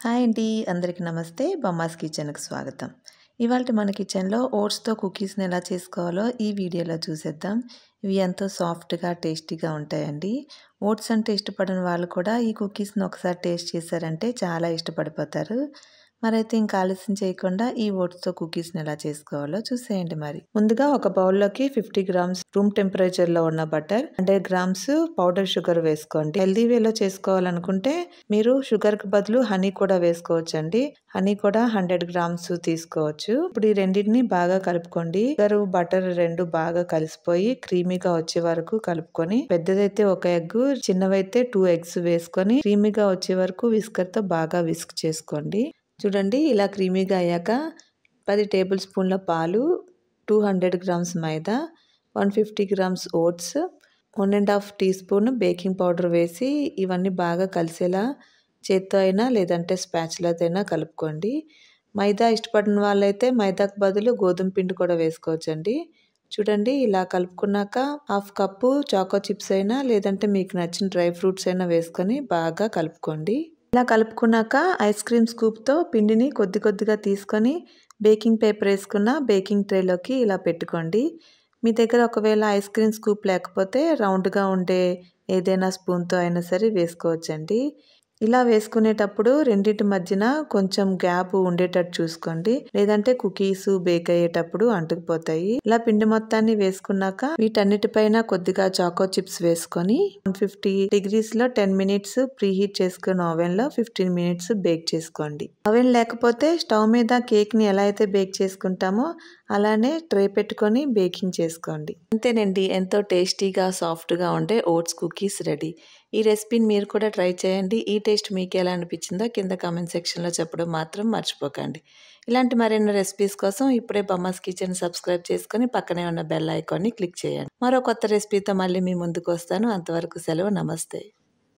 Hi అండి. అందరికి నమస్తే. బొమ్మాస్ కిచెన్‌కి స్వాగతం. ఇవాల్టి మన కిచెన్‌లో ఓట్స్‌తో కుకీస్‌ని ఎలా చేసుకోవాలో ఈ వీడియోలో చూసేద్దాం. ఇవి ఎంతో సాఫ్ట్‌గా, టేస్టీగా ఉంటాయండి. ఓట్స్ అంటే ఇష్టపడని వాళ్ళు కూడా ఈ కుకీస్‌ని ఒకసారి టేస్ట్ చేశారంటే చాలా ఇష్టపడిపోతారు. మరైతే ఇంకా ఆలస్యం చేయకుండా ఈ ఓట్స్‌తో కుకీస్‌ని ఎలా చేసుకోవాలో చూసేయండి మరి. ముందుగా ఒక బౌల్‌లోకి 50 గ్రామ్స్ రూమ్ టెంపరేచర్‌లో ఉన్న బటర్, 100 గ్రామ్స్ పౌడర్ షుగర్ వేసుకోండి. హెల్తీ వేలో చేసుకోవాలనుకుంటే మీరు షుగర్‌కి బదులు హనీ కూడా వేసుకోవచ్చండి. హనీ కూడా 100 గ్రామ్స్ తీసుకోవచ్చు. ఇప్పుడు ఈ రెండింటిని బాగా కలుపుకోండి. షుగర్, బటర్ రెండు బాగా కలిసిపోయి క్రీమీగా వచ్చే వరకు కలుపుకొని, పెద్దదైతే ఒక ఎగ్, చిన్నవైతే 2 ఎగ్స్ వేసుకొని క్రీమీగా వచ్చే వరకు విస్కర్‌తో బాగా విస్క్ చేసుకోండి. చూడండి ఇలా క్రీమీగా అయ్యాక 10 టేబుల్ స్పూన్ల పాలు, 200 గ్రామ్స్ మైదా, 150 grams oats, 1½ teaspoon baking powder వేసి ఇవన్నీ బాగా కలిసేలా చేత్తో అయినా లేదంటే స్పాచులాతో అయినా కలుపుకోండి. మైదా ఇష్టపడిన వాళ్ళైతే మైదాకు బదులు గోధుమ పిండి కూడా వేసుకోవచ్చండి. చూడండి ఇలా కలుపుకున్నాక 1/2 కప్పు చాకో చిప్స్ అయినా లేదంటే మీకు నచ్చిన డ్రై ఫ్రూట్స్ అయినా వేసుకొని బాగా కలుపుకోండి. ఇలా కలుపుకున్నాక ఐస్ క్రీమ్ స్కూప్తో పిండిని కొద్ది కొద్దిగా తీసుకొని బేకింగ్ పేపర్ వేసుకున్న బేకింగ్ ట్రేలోకి ఇలా పెట్టుకోండి. మీ దగ్గర ఒకవేళ ఐస్ క్రీమ్ స్కూప్ లేకపోతే రౌండ్గా ఉండే ఏదైనా స్పూన్తో అయినా సరే వేసుకోవచ్చండి. ఇలా వేసుకునేటప్పుడు రెండింటి మధ్యన కొంచెం గ్యాప్ ఉండేటట్టు చూసుకోండి. లేదంటే కుకీస్ బేక్ అయ్యేటప్పుడు అంటుకుపోతాయి. ఇలా పిండి మొత్తాన్ని వేసుకున్నాక వీటన్నిటిపైన కొద్దిగా చాకో చిప్స్ వేసుకొని 150 డిగ్రీస్లో 10 మినిట్స్ ప్రీహీట్ చేసుకున్న ఓవెన్లో 15 మినిట్స్ బేక్ చేసుకోండి. ఓవెన్ లేకపోతే స్టవ్ మీద కేక్ని ఎలా అయితే బేక్ చేసుకుంటామో అలానే ట్రే పెట్టుకొని బేకింగ్ చేసుకోండి. అంతేనండి, ఎంతో టేస్టీగా సాఫ్ట్గా ఉండే ఓట్స్ కుకీస్ రెడీ. ఈ రెసిపీని మీరు కూడా ట్రై చేయండి. ఈ టేస్ట్ మీకు ఎలా అనిపించిందో కింద కామెంట్ సెక్షన్లో చెప్పడం మాత్రం మర్చిపోకండి. ఇలాంటి మరెన్నో రెసిపీస్ కోసం ఇప్పుడే బొమ్మాస్ కిచెన్ సబ్స్క్రైబ్ చేసుకొని పక్కనే ఉన్న బెల్ ఐకాన్ని క్లిక్ చేయండి. మరో కొత్త రెసిపీతో మళ్ళీ మీ ముందుకు వస్తాను. అంతవరకు సెలవు. నమస్తే.